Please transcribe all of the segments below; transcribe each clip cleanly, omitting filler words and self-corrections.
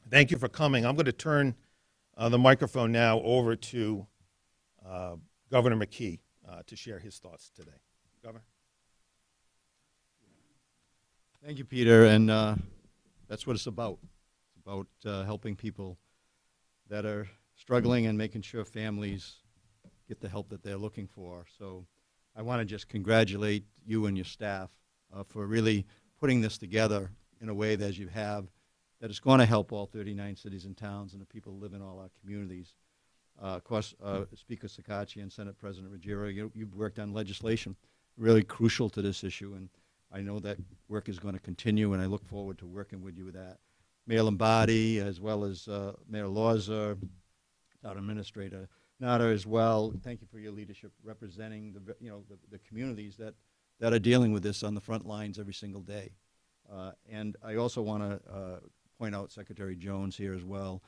Thank you for coming. I'm going to turn the microphone now over to Governor McKee to share his thoughts today. Governor? Thank you, Peter, and that's what it's about. It's about helping people that are struggling and making sure families get the help that they're looking for. So I want to just congratulate you and your staff for really putting this together in a way that as you have, that it's going to help all 39 cities and towns and the people who live in all our communities. Of course, Speaker Sakachi and Senate President Ruggiero, you've worked on legislation really crucial to this issue, and I know that work is going to continue, and I look forward to working with you with that. Mayor Lombardi, as well as Mayor Lawzer, Town Administrator Nader as well. Thank you for your leadership representing the communities that are dealing with this on the front lines every single day. And I also want to point out Secretary Jones here as well.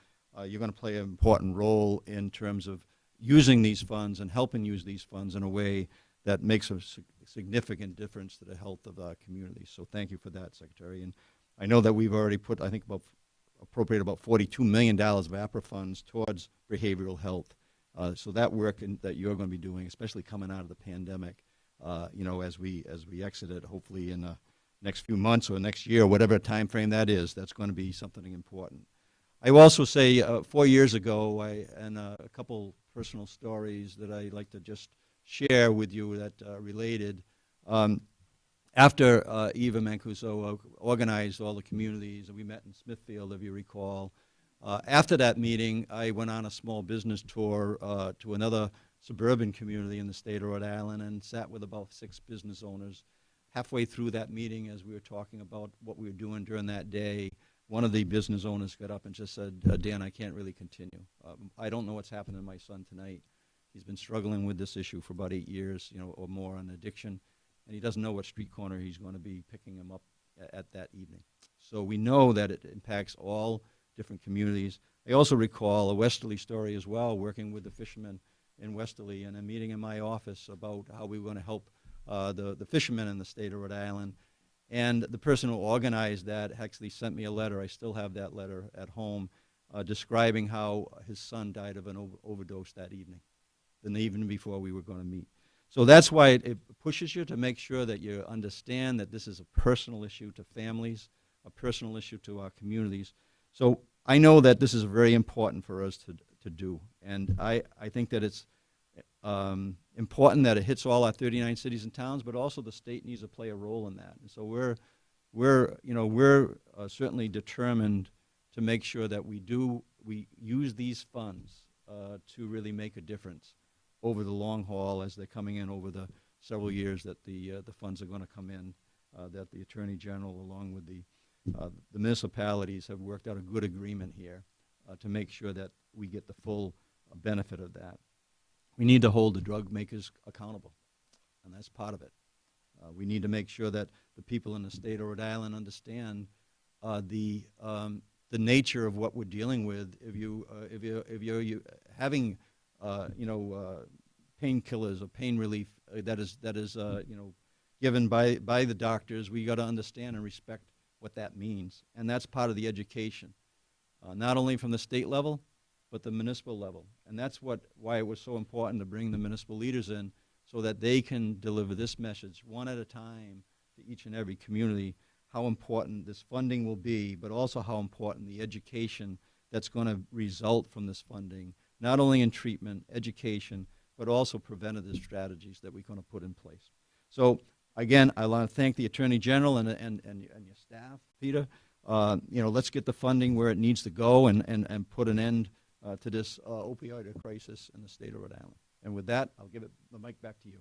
You're going to play an important role in terms of using these funds and helping use these funds in a way that makes a significant difference to the health of our community. So thank you for that, Secretary. And I know that we've already put, I think, appropriated about $42 million of APRA funds towards behavioral health. So that work that you're going to be doing, especially coming out of the pandemic, as we exit it, hopefully in the next few months or next year, whatever time frame that is, that's going to be something important. I will also say 4 years ago, and a couple personal stories that I like to just share with you that related. After Eva Mancuso organized all the communities, and we met in Smithfield, if you recall, after that meeting, I went on a small business tour to another suburban community in the state of Rhode Island and sat with about 6 business owners. Halfway through that meeting, as we were talking about what we were doing during that day, one of the business owners got up and just said, Dan, I can't really continue. I don't know what's happened to my son tonight. He's been struggling with this issue for about 8 years, or more on addiction, and he doesn't know what street corner he's going to be picking him up at that evening. So we know that it impacts all different communities. I also recall a Westerly story as well, working with the fishermen in Westerly and a meeting in my office about how we were going to help the fishermen in the state of Rhode Island. And the person who organized that actually sent me a letter. I still have that letter at home, describing how his son died of an overdose that evening, the evening before we were going to meet. So that's why it pushes you to make sure that you understand that this is a personal issue to families, a personal issue to our communities. So I know that this is very important for us to do, and I think that it's important that it hits all our 39 cities and towns, but also the state needs to play a role in that. And so we're certainly determined to make sure that we use these funds to really make a difference over the long haul as they're coming in over the several years that the funds are going to come in, that the Attorney General, along with the municipalities, have worked out a good agreement here to make sure that we get the full benefit of that. We need to hold the drug makers accountable, and that's part of it. We need to make sure that the people in the state of Rhode Island understand the nature of what we're dealing with. If you're having painkillers or pain relief that is given by the doctors, we got to understand and respect what that means, and that's part of the education, not only from the state level, but the municipal level. And that's why it was so important to bring the municipal leaders in so that they can deliver this message one at a time to each and every community, how important this funding will be, but also how important the education that's going to result from this funding, not only in treatment, education, but also preventative strategies that we're going to put in place. So again, I want to thank the Attorney General and your staff, Peter. Let's get the funding where it needs to go and put an end to this opioid crisis in the state of Rhode Island. And with that, I'll give the mic back to you.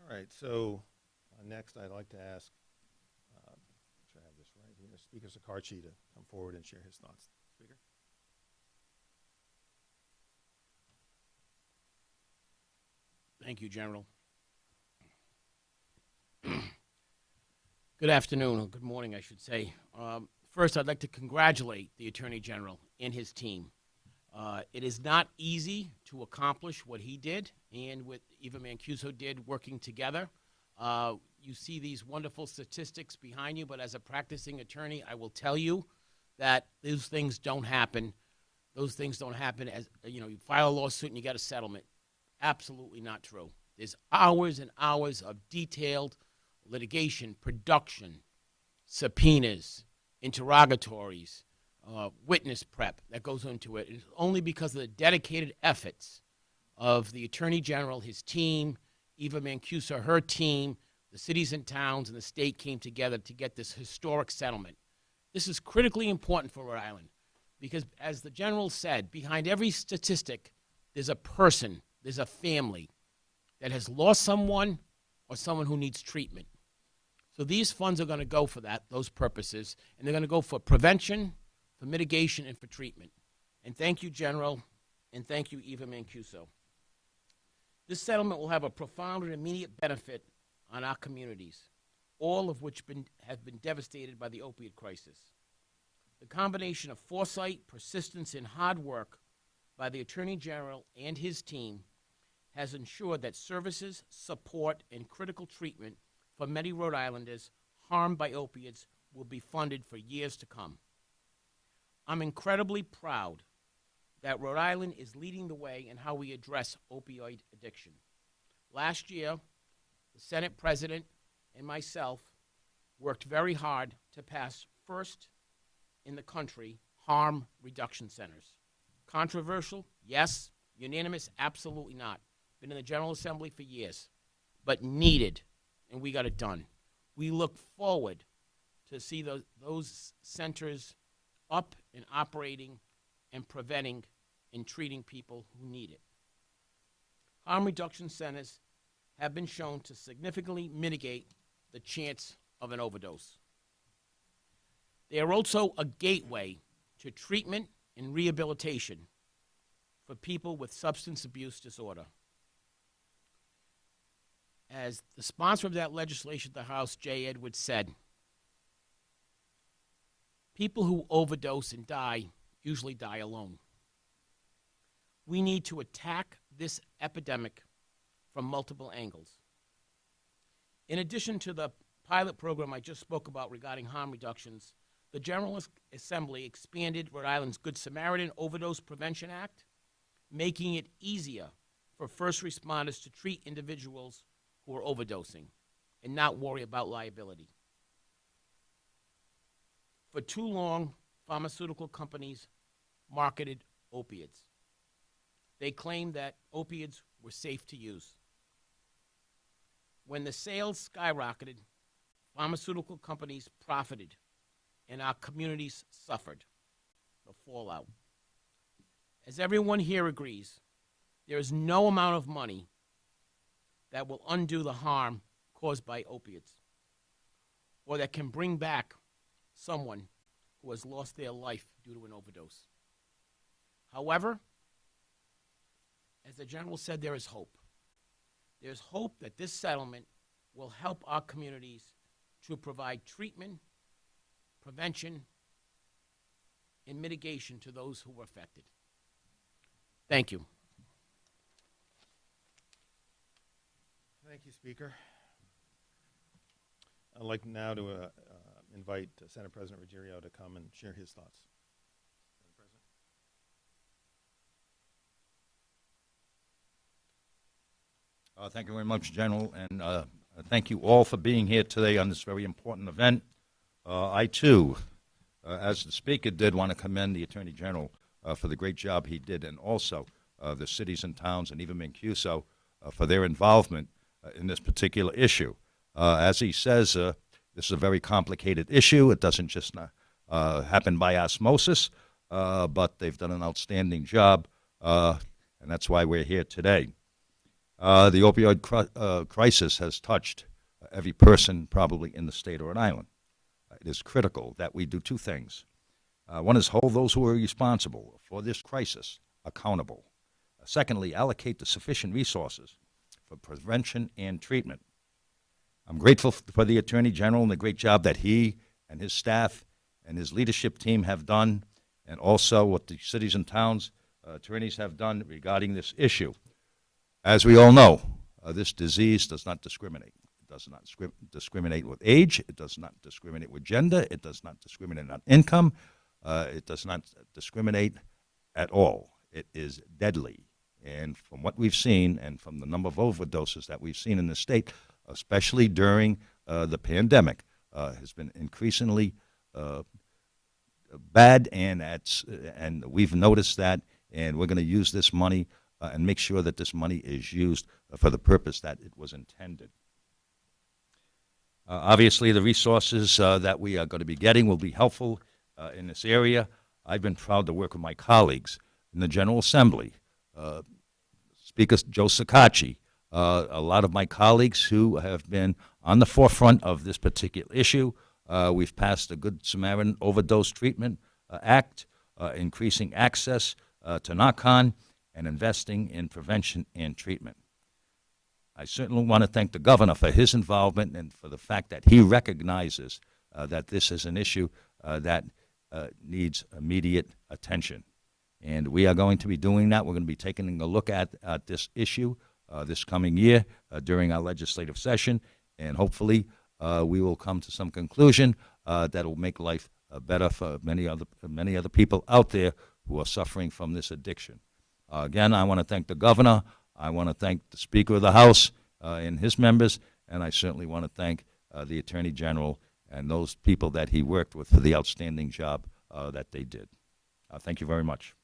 All right, so next I'd like to ask, make sure I have this right here, Speaker Sakachi to come forward and share his thoughts. Speaker. Thank you, General. Good afternoon, or good morning, I should say. First, I'd like to congratulate the Attorney General and his team. It is not easy to accomplish what he did and what Eva Mancuso did working together. You see these wonderful statistics behind you, but as a practicing attorney, I will tell you that those things don't happen. Those things don't happen as, you file a lawsuit and you get a settlement. Absolutely not true. There's hours and hours of detailed litigation, production, subpoenas, interrogatories, witness prep that goes into it. It's only because of the dedicated efforts of the Attorney General, his team, Eva Mancuso, her team, the cities and towns and the state came together to get this historic settlement. This is critically important for Rhode Island because, as the General said, behind every statistic, there's a person, there's a family that has lost someone or someone who needs treatment. So these funds are going to go for those purposes, and they're going to go for prevention, for mitigation, and for treatment. And thank you, General, and thank you, Eva Mancuso. This settlement will have a profound and immediate benefit on our communities, all of which have been devastated by the opioid crisis. The combination of foresight, persistence, and hard work by the Attorney General and his team has ensured that services, support, and critical treatment for many Rhode Islanders harmed by opiates will be funded for years to come. I'm incredibly proud that Rhode Island is leading the way in how we address opioid addiction. Last year, the Senate President and myself worked very hard to pass first in the country harm reduction centers. Controversial? Yes. Unanimous? Absolutely not. Been in the General Assembly for years, but needed, and we got it done. We look forward to see those centers up and operating and preventing and treating people who need it. Harm reduction centers have been shown to significantly mitigate the chance of an overdose. They are also a gateway to treatment and rehabilitation for people with substance abuse disorder. As the sponsor of that legislation at the House, Jay Edwards, said, people who overdose and die usually die alone. We need to attack this epidemic from multiple angles. In addition to the pilot program I just spoke about regarding harm reductions, the General Assembly expanded Rhode Island's Good Samaritan Overdose Prevention Act, making it easier for first responders to treat individuals who are overdosing and not worry about liability. For too long, pharmaceutical companies marketed opiates. They claimed that opiates were safe to use. When the sales skyrocketed, pharmaceutical companies profited and our communities suffered the fallout. As everyone here agrees, there is no amount of money that will undo the harm caused by opiates or that can bring back someone who has lost their life due to an overdose. However, as the General said, there is hope. There's hope that this settlement will help our communities to provide treatment, prevention, and mitigation to those who were affected. Thank you. Thank you, Speaker. I'd like now to invite Senate President Ruggiero to come and share his thoughts. Senate President. Thank you very much, General, and thank you all for being here today on this very important event. I, too, as the Speaker did, want to commend the Attorney General for the great job he did, and also the cities and towns and even Mancuso for their involvement in this particular issue. As he says, this is a very complicated issue. It doesn't just happen by osmosis, but they've done an outstanding job, and that's why we're here today. The opioid crisis has touched every person probably in the state of Rhode Island. It is critical that we do two things. One is hold those who are responsible for this crisis accountable. Secondly, allocate the sufficient resources for prevention and treatment. I'm grateful for the Attorney General and the great job that he and his staff and his leadership team have done, and also what the cities and towns attorneys have done regarding this issue. As we all know, this disease does not discriminate. It does not discriminate with age. It does not discriminate with gender. It does not discriminate on income. It does not discriminate at all. It is deadly. And from what we've seen and from the number of overdoses that we've seen in the state, especially during the pandemic, has been increasingly bad, and we've noticed that, and we're going to use this money and make sure that this money is used for the purpose that it was intended. Obviously, the resources that we are going to be getting will be helpful in this area. I've been proud to work with my colleagues in the General Assembly, Speaker Joe Sacacci, a lot of my colleagues who have been on the forefront of this particular issue. We've passed the Good Samaritan Overdose Treatment Act, increasing access to Narcan, and investing in prevention and treatment. I certainly want to thank the governor for his involvement and for the fact that he recognizes that this is an issue that needs immediate attention. And we are going to be doing that. We're going to be taking a look at this issue this coming year during our legislative session, and hopefully we will come to some conclusion that will make life better for many other people out there who are suffering from this addiction. Again, I want to thank the governor. I want to thank the Speaker of the House and his members, and I certainly want to thank the Attorney General and those people that he worked with for the outstanding job that they did. Thank you very much.